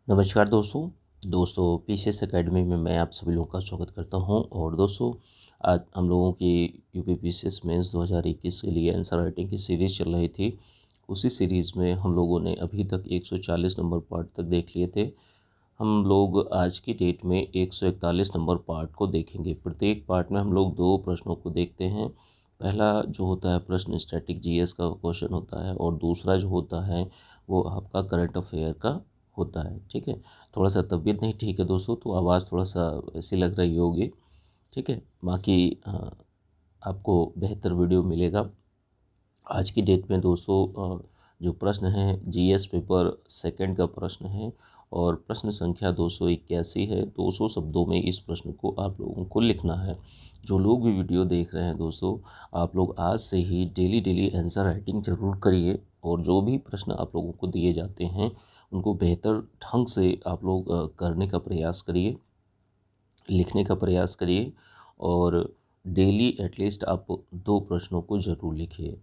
नमस्कार दोस्तों PCS academy में मैं आप सभी लोगों का स्वागत करता हूं। और दोस्तों, आज हम लोगों की यूपी पीसीएस मेंस 2021 के लिए आंसर राइटिंग की सीरीज़ चल रही थी। उसी सीरीज़ में हम लोगों ने अभी तक 140 नंबर पार्ट तक देख लिए थे। हम लोग आज की डेट में 141 नंबर पार्ट को देखेंगे। प्रत्येक पार्ट में हम लोग 2 प्रश्नों को देखते हैं। पहला जो होता है प्रश्न स्टैटिक जीएस का क्वेश्चन होता है, और दूसरा जो होता है वो आपका करंट अफेयर का होता है। ठीक है, थोड़ा सा तबीयत नहीं ठीक है दोस्तों, तो आवाज़ थोड़ा सा ऐसी लग रही होगी। ठीक है, बाकी आपको बेहतर वीडियो मिलेगा। आज की डेट में दोस्तों जो प्रश्न है जीएस पेपर सेकंड का प्रश्न है, और प्रश्न संख्या 281 है। 200 शब्दों में इस प्रश्न को आप लोगों को लिखना है। जो लोग भी वीडियो देख रहे हैं दोस्तों, आप लोग आज से ही डेली आंसर राइटिंग जरूर करिए, और जो भी प्रश्न आप लोगों को दिए जाते हैं उनको बेहतर ढंग से आप लोग करने का प्रयास करिए, लिखने का प्रयास करिए, और डेली एटलीस्ट आप 2 प्रश्नों को ज़रूर लिखिए।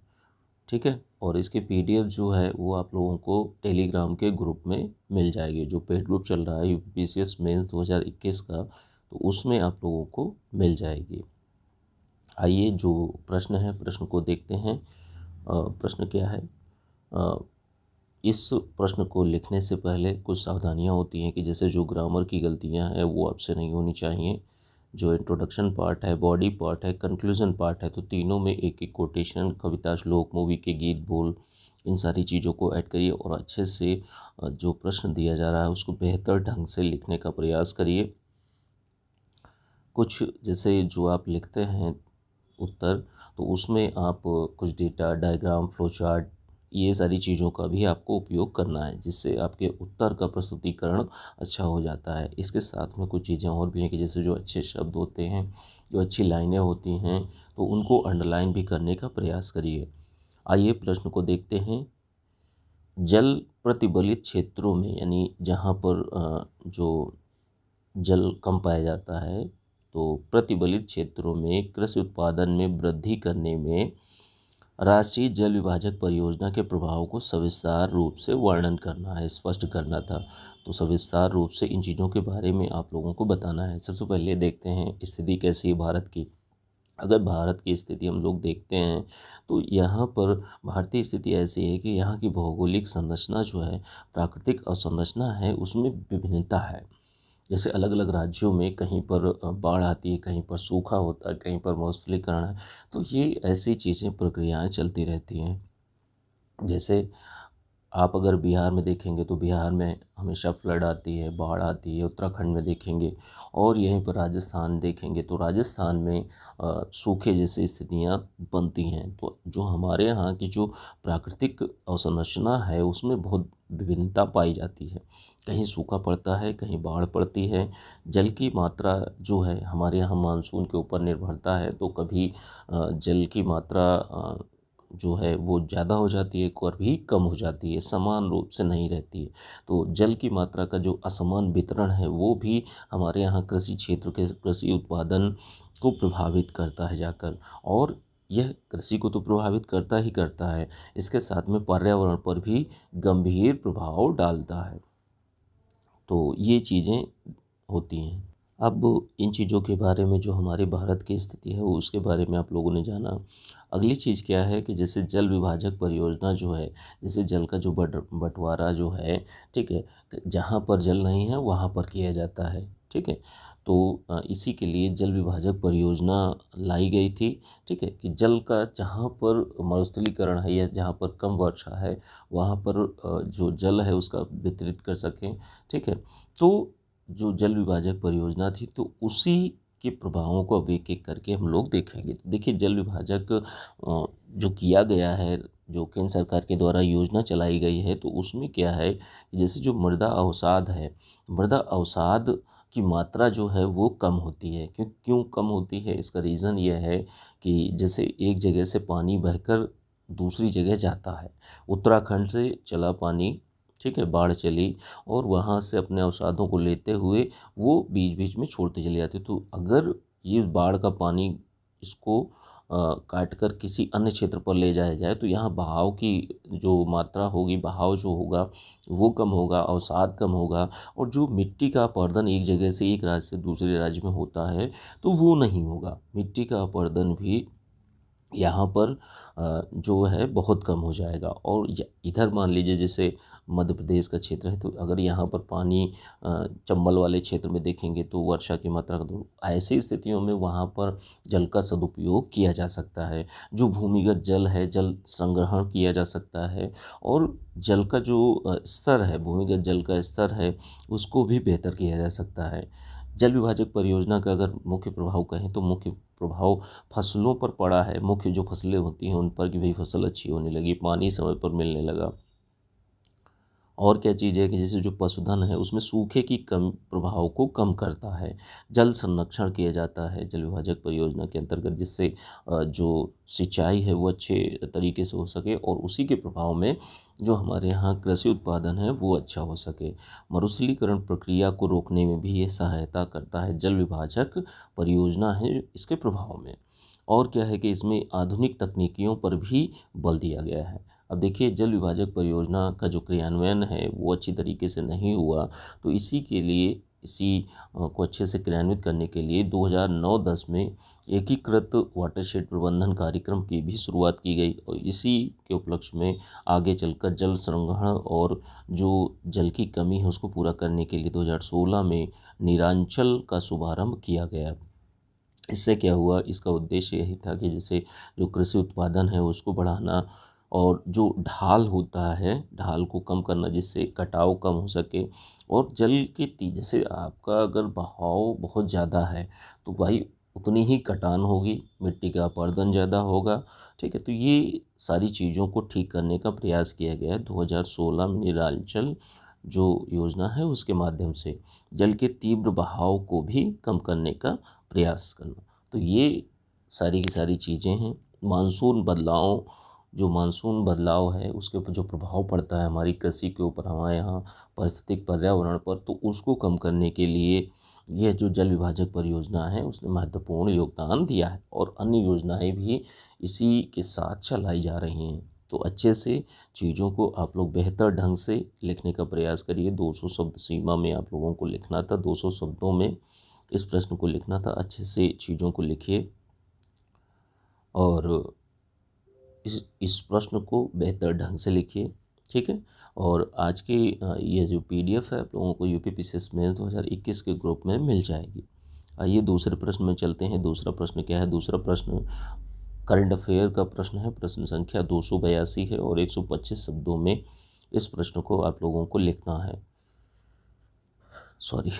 ठीक है, और इसके पीडीएफ जो है वो आप लोगों को टेलीग्राम के ग्रुप में मिल जाएगी। जो पेड ग्रुप चल रहा है यूपीपीसीएस मेंस 2021 का, तो उसमें आप लोगों को मिल जाएगी। आइए जो प्रश्न है प्रश्न को देखते हैं। प्रश्न क्या है? अ, इस प्रश्न को लिखने से पहले कुछ सावधानियां होती हैं कि जैसे जो ग्रामर की गलतियां हैं वो आपसे नहीं होनी चाहिए। जो इंट्रोडक्शन पार्ट है, बॉडी पार्ट है, कंक्लूजन पार्ट है, तो तीनों में एक एक कोटेशन, कविता, श्लोक, मूवी के गीत, बोल, इन सारी चीज़ों को ऐड करिए, और अच्छे से जो प्रश्न दिया जा रहा है उसको बेहतर ढंग से लिखने का प्रयास करिए। कुछ जैसे जो आप लिखते हैं उत्तर, तो उसमें आप कुछ डेटा, डायग्राम, फ्लो चार्ट, ये सारी चीज़ों का भी आपको उपयोग करना है, जिससे आपके उत्तर का प्रस्तुतिकरण अच्छा हो जाता है। इसके साथ में कुछ चीज़ें और भी हैं कि जैसे जो अच्छे शब्द होते हैं, जो अच्छी लाइनें होती हैं, तो उनको अंडरलाइन भी करने का प्रयास करिए। आइए प्रश्न को देखते हैं। जल प्रतिबलित क्षेत्रों में, यानी जहाँ पर जो जल कम पाया जाता है, तो प्रतिबलित क्षेत्रों में कृषि उत्पादन में वृद्धि करने में राष्ट्रीय जल विभाजक परियोजना के प्रभाव को सविस्तार रूप से वर्णन करना है, स्पष्ट करना था। तो सविस्तार रूप से इन चीज़ों के बारे में आप लोगों को बताना है। सबसे पहले देखते हैं स्थिति कैसी है भारत की। अगर भारत की स्थिति हम लोग देखते हैं, तो यहाँ पर भारतीय स्थिति ऐसी है कि यहाँ की भौगोलिक संरचना जो है, प्राकृतिक अवसंरचना है, उसमें विभिन्नता है। जैसे अलग अलग राज्यों में कहीं पर बाढ़ आती है, कहीं पर सूखा होता है, कहीं पर मरुस्थलीकरण है। तो ये ऐसी चीज़ें, प्रक्रियाएं चलती रहती हैं। जैसे आप अगर बिहार में देखेंगे तो बिहार में हमेशा फ्लड आती है, बाढ़ आती है। उत्तराखंड में देखेंगे, और यहीं पर राजस्थान देखेंगे तो राजस्थान में सूखे जैसी स्थितियां बनती हैं। तो जो हमारे यहाँ की जो प्राकृतिक अवसंरचना है उसमें बहुत विभिन्नता पाई जाती है। कहीं सूखा पड़ता है, कहीं बाढ़ पड़ती है। जल की मात्रा जो है हमारे यहाँ मानसून के ऊपर निर्भरता है, तो कभी जल की मात्रा जो है वो ज़्यादा हो जाती है, कभी कम हो जाती है, समान रूप से नहीं रहती है। तो जल की मात्रा का जो असमान वितरण है वो भी हमारे यहाँ कृषि क्षेत्र के कृषि उत्पादन को प्रभावित करता है जाकर, और यह कृषि को तो प्रभावित करता ही करता है, इसके साथ में पर्यावरण पर भी गंभीर प्रभाव डालता है। तो ये चीज़ें होती हैं। अब इन चीज़ों के बारे में, जो हमारे भारत की स्थिति है वो उसके बारे में आप लोगों ने जाना। अगली चीज़ क्या है कि जैसे जल विभाजक परियोजना जो है, जैसे जल का जो बंटवारा जो है, ठीक है, जहाँ पर जल नहीं है वहाँ पर किया जाता है। ठीक है, तो इसी के लिए जल विभाजक परियोजना लाई गई थी। ठीक है, कि जल का जहाँ पर मरुस्थलीकरण है या जहाँ पर कम वर्षा है, वहाँ पर जो जल है उसका वितरित कर सकें। ठीक है, तो जो जल विभाजक परियोजना थी, तो उसी के प्रभावों को अब एक एक करके हम लोग देखेंगे। तो देखिए, जल विभाजक जो किया गया है, जो केंद्र सरकार के द्वारा योजना चलाई गई है, तो उसमें क्या है कि जैसे जो मृदा अवसाद है, मृदा अवसाद की मात्रा जो है वो कम होती है। क्यों कम होती है? इसका रीज़न ये है कि जैसे एक जगह से पानी बहकर दूसरी जगह जाता है, उत्तराखंड से चला पानी, ठीक है, बाढ़ चली, और वहाँ से अपने अवसादों को लेते हुए वो बीच बीच में छोड़ते चले जाते। तो अगर ये बाढ़ का पानी इसको काट कर किसी अन्य क्षेत्र पर ले जाया जाए तो यहाँ बहाव की जो मात्रा होगी, बहाव जो होगा वो कम होगा, अवसाद कम होगा, और जो मिट्टी का अपरदन एक जगह से एक राज्य से दूसरे राज्य में होता है तो वो नहीं होगा। मिट्टी का अपरदन भी यहाँ पर जो है बहुत कम हो जाएगा। और इधर मान लीजिए जैसे मध्य प्रदेश का क्षेत्र है, तो अगर यहाँ पर पानी चंबल वाले क्षेत्र में देखेंगे तो वर्षा की मात्रा तो ऐसी स्थितियों में वहाँ पर जल का सदुपयोग किया जा सकता है। जो भूमिगत जल है, जल संग्रहण किया जा सकता है, और जल का जो स्तर है, भूमिगत जल का स्तर है, उसको भी बेहतर किया जा सकता है। जल विभाजक परियोजना का अगर मुख्य प्रभाव कहें तो मुख्य प्रभाव फसलों पर पड़ा है। मुख्य जो फसलें होती हैं उन पर कि भाई फसल अच्छी होने लगी, पानी समय पर मिलने लगा। और क्या चीज़ है कि जैसे जो पशुधन है उसमें सूखे की कम प्रभाव को कम करता है। जल संरक्षण किया जाता है जल विभाजक परियोजना के अंतर्गत, जिससे जो सिंचाई है वो अच्छे तरीके से हो सके और उसी के प्रभाव में जो हमारे यहाँ कृषि उत्पादन है वो अच्छा हो सके। मरुस्थलीकरण प्रक्रिया को रोकने में भी ये सहायता करता है जल विभाजक परियोजना है इसके प्रभाव में। और क्या है कि इसमें आधुनिक तकनीकियों पर भी बल दिया गया है। अब देखिए जल विभाजक परियोजना का जो क्रियान्वयन है वो अच्छी तरीके से नहीं हुआ, तो इसी के लिए इसी को अच्छे से क्रियान्वित करने के लिए 2009-10 में एकीकृत वाटरशेड प्रबंधन कार्यक्रम की भी शुरुआत की गई, और इसी के उपलक्ष्य में आगे चलकर जल संग्रहण और जो जल की कमी है उसको पूरा करने के लिए 2016 में नीरांचल का शुभारंभ किया गया। इससे क्या हुआ, इसका उद्देश्य यही था कि जैसे जो कृषि उत्पादन है उसको बढ़ाना, और जो ढाल होता है ढाल को कम करना जिससे कटाव कम हो सके, और जल की जैसे आपका अगर बहाव बहुत ज़्यादा है तो भाई उतनी ही कटान होगी, मिट्टी का अपरदन ज़्यादा होगा। ठीक है, तो ये सारी चीज़ों को ठीक करने का प्रयास किया गया है 2016 में नीलांचल जो योजना है उसके माध्यम से जल के तीव्र बहाव को भी कम करने का प्रयास करना। तो ये सारी की सारी चीज़ें हैं। मानसून बदलाव, जो मानसून बदलाव है उसके ऊपर जो प्रभाव पड़ता है हमारी कृषि के ऊपर, हमारे यहाँ पारिस्थितिक पर्यावरण पर, तो उसको कम करने के लिए यह जो जल विभाजक परियोजना है उसने महत्वपूर्ण योगदान दिया है, और अन्य योजनाएं भी इसी के साथ चलाई जा रही हैं। तो अच्छे से चीज़ों को आप लोग बेहतर ढंग से लिखने का प्रयास करिए। 200 शब्द सीमा में आप लोगों को लिखना था, 200 शब्दों में इस प्रश्न को लिखना था। अच्छे से चीज़ों को लिखिए और इस प्रश्न को बेहतर ढंग से लिखिए। ठीक है, और आज की ये जो पीडीएफ है आप लोगों को यूपीपीसीएस मेंस 2021 के ग्रुप में मिल जाएगी। आइए दूसरे प्रश्न में चलते हैं। दूसरा प्रश्न क्या है? दूसरा प्रश्न करंट अफेयर का प्रश्न है। प्रश्न संख्या 282 है और 125 शब्दों में इस प्रश्न को आप लोगों को लिखना है। सॉरी,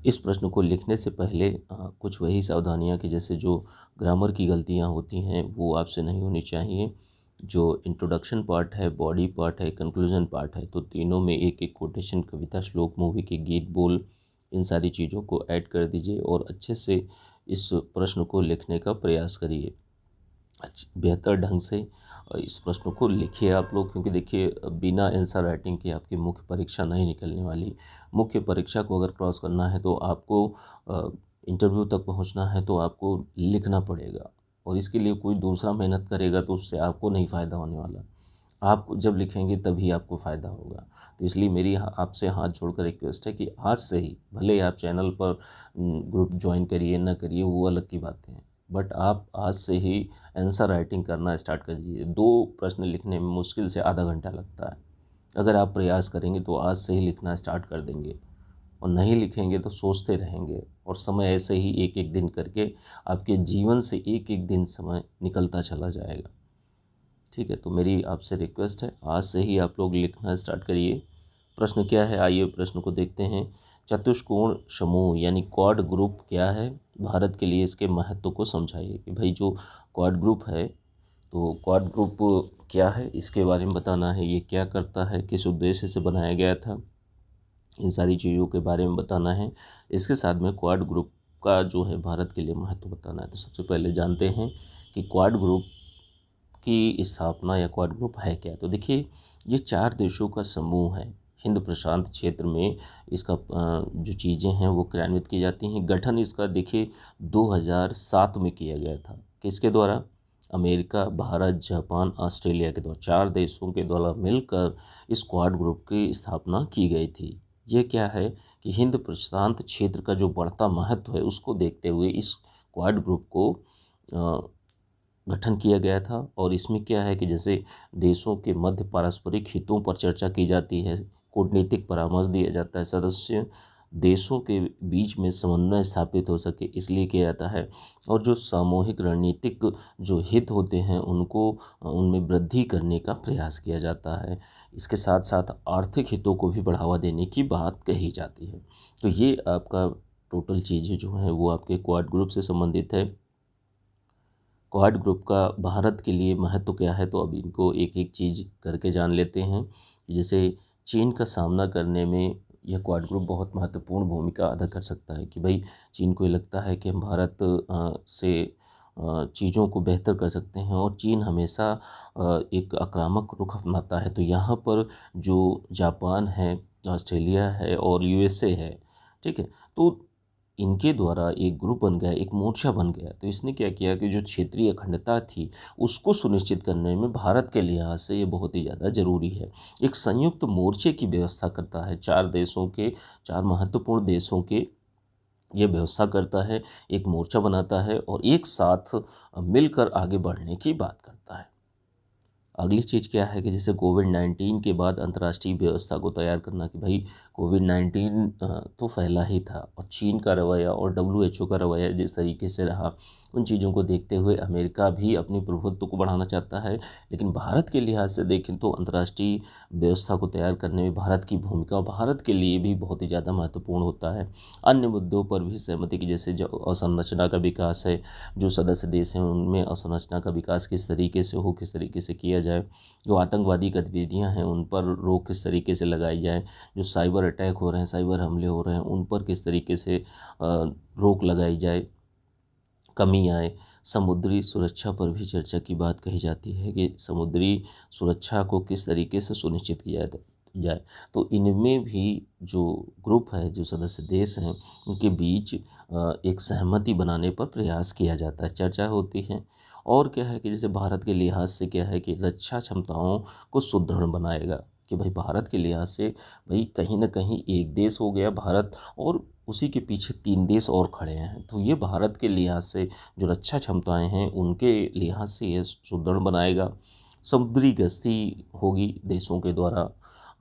इस प्रश्न को लिखने से पहले कुछ वही सावधानियां कि जैसे जो ग्रामर की गलतियां होती हैं वो आपसे नहीं होनी चाहिए। जो इंट्रोडक्शन पार्ट है, बॉडी पार्ट है, कंक्लूजन पार्ट है, तो तीनों में एक एक कोटेशन, कविता, श्लोक, मूवी के गीत, बोल, इन सारी चीज़ों को ऐड कर दीजिए और अच्छे से इस प्रश्न को लिखने का प्रयास करिए। बेहतर ढंग से इस प्रश्न को लिखिए आप लोग, क्योंकि देखिए बिना आंसर राइटिंग के आपकी मुख्य परीक्षा नहीं निकलने वाली। मुख्य परीक्षा को अगर क्रॉस करना है तो आपको इंटरव्यू तक पहुंचना है तो आपको लिखना पड़ेगा, और इसके लिए कोई दूसरा मेहनत करेगा तो उससे आपको नहीं फ़ायदा होने वाला। आप जब लिखेंगे तभी आपको फ़ायदा होगा। तो इसलिए मेरी आपसे हाथ जोड़कर रिक्वेस्ट है कि आज से ही, भले ही आप चैनल पर ग्रुप ज्वाइन करिए ना करिए वो अलग की बातें हैं, बट आप आज से ही आंसर राइटिंग करना स्टार्ट कर दीजिए। 2 प्रश्न लिखने में मुश्किल से आधा घंटा लगता है। अगर आप प्रयास करेंगे तो आज से ही लिखना स्टार्ट कर देंगे, और नहीं लिखेंगे तो सोचते रहेंगे, और समय ऐसे ही एक एक दिन करके आपके जीवन से एक एक दिन समय निकलता चला जाएगा। ठीक है, तो मेरी आपसे रिक्वेस्ट है आज से ही आप लोग लिखना स्टार्ट करिए। प्रश्न क्या है, आइए प्रश्न को देखते हैं। चतुष्कोण समूह यानी क्वाड ग्रुप क्या है? भारत के लिए इसके महत्व को समझाइए। कि भाई जो क्वाड ग्रुप है, तो क्वाड ग्रुप क्या है इसके बारे में बताना है। ये क्या करता है, किस उद्देश्य से बनाया गया था, इन सारी चीज़ों के बारे में बताना है। इसके साथ में क्वाड ग्रुप का जो है भारत के लिए महत्व बताना है। तो सबसे पहले जानते हैं कि क्वाड ग्रुप की स्थापना या क्वाड ग्रुप है क्या। तो देखिए ये 4 देशों का समूह है। हिंद प्रशांत क्षेत्र में इसका जो चीज़ें हैं वो क्रियान्वित की जाती हैं। गठन इसका देखिए 2007 में किया गया था। किसके द्वारा? अमेरिका, भारत, जापान, ऑस्ट्रेलिया के द्वारा 4 देशों के द्वारा मिलकर इस क्वाड ग्रुप की स्थापना की गई थी। ये क्या है कि हिंद प्रशांत क्षेत्र का जो बढ़ता महत्व है उसको देखते हुए इस क्वाड ग्रुप को गठन किया गया था। और इसमें क्या है कि जैसे देशों के मध्य पारस्परिक हितों पर चर्चा की जाती है, कूटनीतिक परामर्श दिया जाता है, सदस्य देशों के बीच में समन्वय स्थापित हो सके इसलिए किया जाता है। और जो सामूहिक रणनीतिक जो हित होते हैं उनको उनमें वृद्धि करने का प्रयास किया जाता है। इसके साथ साथ आर्थिक हितों को भी बढ़ावा देने की बात कही जाती है। तो ये आपका टोटल चीज़ें जो हैं वो आपके क्वाड ग्रुप से संबंधित है। क्वाड ग्रुप का भारत के लिए महत्व क्या है, तो अब इनको एक एक चीज़ करके जान लेते हैं। जैसे चीन का सामना करने में यह क्वाड ग्रुप बहुत महत्वपूर्ण भूमिका अदा कर सकता है कि भाई चीन को ये लगता है कि हम भारत से चीज़ों को बेहतर कर सकते हैं और चीन हमेशा एक आक्रामक रुख अपनाता है। तो यहाँ पर जो जापान है, ऑस्ट्रेलिया है और यूएसए है, ठीक है, तो इनके द्वारा एक ग्रुप बन गया, एक मोर्चा बन गया। तो इसने क्या किया कि जो क्षेत्रीय अखंडता थी उसको सुनिश्चित करने में भारत के लिहाज से ये बहुत ही ज़्यादा ज़रूरी है। एक संयुक्त मोर्चे की व्यवस्था करता है, 4 महत्वपूर्ण देशों के ये व्यवस्था करता है, एक मोर्चा बनाता है और एक साथ मिलकर आगे बढ़ने की बात करता है। अगली चीज़ क्या है कि जैसे कोविड-19 के बाद अंतर्राष्ट्रीय व्यवस्था को तैयार करना कि भाई कोविड-19 तो फैला ही था और चीन का रवैया और डब्ल्यूएचओ का रवैया जिस तरीके से रहा, उन चीज़ों को देखते हुए अमेरिका भी अपनी प्रभुत्व को बढ़ाना चाहता है। लेकिन भारत के लिहाज से देखें तो अंतर्राष्ट्रीय व्यवस्था को तैयार करने में भारत की भूमिका भारत के लिए भी बहुत ही ज़्यादा महत्वपूर्ण होता है। अन्य मुद्दों पर भी सहमति की, जैसे जो अवसंरचना का विकास है, जो सदस्य देश हैं उनमें अवसंरचना का विकास किस तरीके से हो, किस तरीके से किया जाए, जो आतंकवादी गतिविधियां हैं उन पर रोक किस तरीके से लगाई जाए, जो साइबर अटैक हो रहे हैं, साइबर हमले हो रहे हैं, उन पर किस तरीके से रोक लगाई जाए, कमी आए। समुद्री सुरक्षा पर भी चर्चा की बात कही जाती है कि समुद्री सुरक्षा को किस तरीके से सुनिश्चित किया जाए। तो इनमें भी जो ग्रुप है, जो सदस्य देश हैं, उनके बीच एक सहमति बनाने पर प्रयास किया जाता है, चर्चा होती है। और क्या है कि जैसे भारत के लिहाज से क्या है कि रक्षा क्षमताओं को सुदृढ़ बनाएगा कि भाई भारत के लिहाज से भाई कहीं ना कहीं एक देश हो गया भारत और उसी के पीछे 3 देश और खड़े हैं। तो ये भारत के लिहाज से जो रक्षा क्षमताएं हैं उनके लिहाज से ये सुदृढ़ बनाएगा। समुद्री गश्ती होगी देशों के द्वारा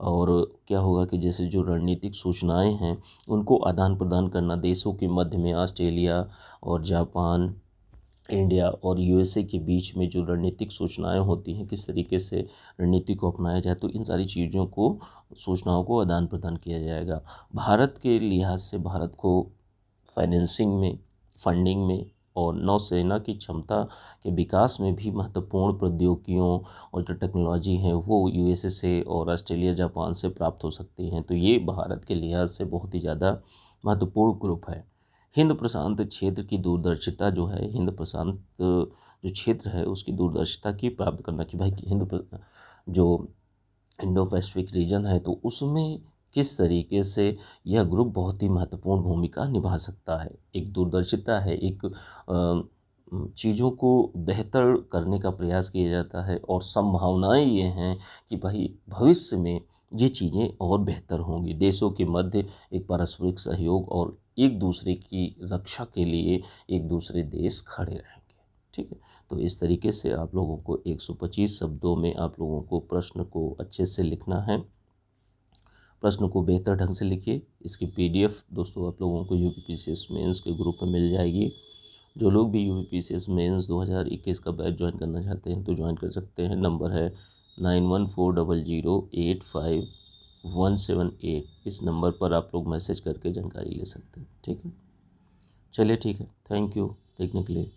और क्या होगा कि जैसे जो रणनीतिक सूचनाएं हैं उनको आदान प्रदान करना देशों के मध्य में, ऑस्ट्रेलिया और जापान, इंडिया और यूएसए के बीच में जो रणनीतिक सूचनाएं होती हैं किस तरीके से रणनीति को अपनाया जाए, तो इन सारी चीज़ों को, सूचनाओं को आदान प्रदान किया जाएगा। भारत के लिहाज से भारत को फाइनेंसिंग में, फंडिंग में और नौसेना की क्षमता के विकास में भी महत्वपूर्ण प्रौद्योगिकियों और जो टेक्नोलॉजी है वो यूएसए से और ऑस्ट्रेलिया, जापान से प्राप्त हो सकती हैं। तो ये भारत के लिहाज से बहुत ही ज़्यादा महत्वपूर्ण ग्रुप है। हिंद प्रशांत क्षेत्र की दूरदर्शिता जो है, हिंद प्रशांत जो क्षेत्र है उसकी दूरदर्शिता की प्राप्त करना कि भाई जो इंडो पैसिफिक रीजन है तो उसमें किस तरीके से यह ग्रुप बहुत ही महत्वपूर्ण भूमिका निभा सकता है। एक दूरदर्शिता है, एक चीज़ों को बेहतर करने का प्रयास किया जाता है और संभावनाएं ये हैं कि भाई भविष्य में ये चीज़ें और बेहतर होंगी। देशों के मध्य एक पारस्परिक सहयोग और एक दूसरे की रक्षा के लिए एक दूसरे देश खड़े रहेंगे। ठीक है, तो इस तरीके से आप लोगों को 125 शब्दों में आप लोगों को प्रश्न को अच्छे से लिखना है। प्रश्न को बेहतर ढंग से लिखिए। इसकी पीडीएफ दोस्तों आप लोगों को यूपीपीसीएस मेंस के ग्रुप में मिल जाएगी। जो लोग भी यूपीपीसीएस मेंस 2021 का बैच ज्वाइन करना चाहते हैं तो ज्वाइन कर सकते हैं। नंबर है 9140085178। इस नंबर पर आप लोग मैसेज करके जानकारी ले सकते हैं। ठीक है, चलिए ठीक है, थैंक यू देखने के लिए।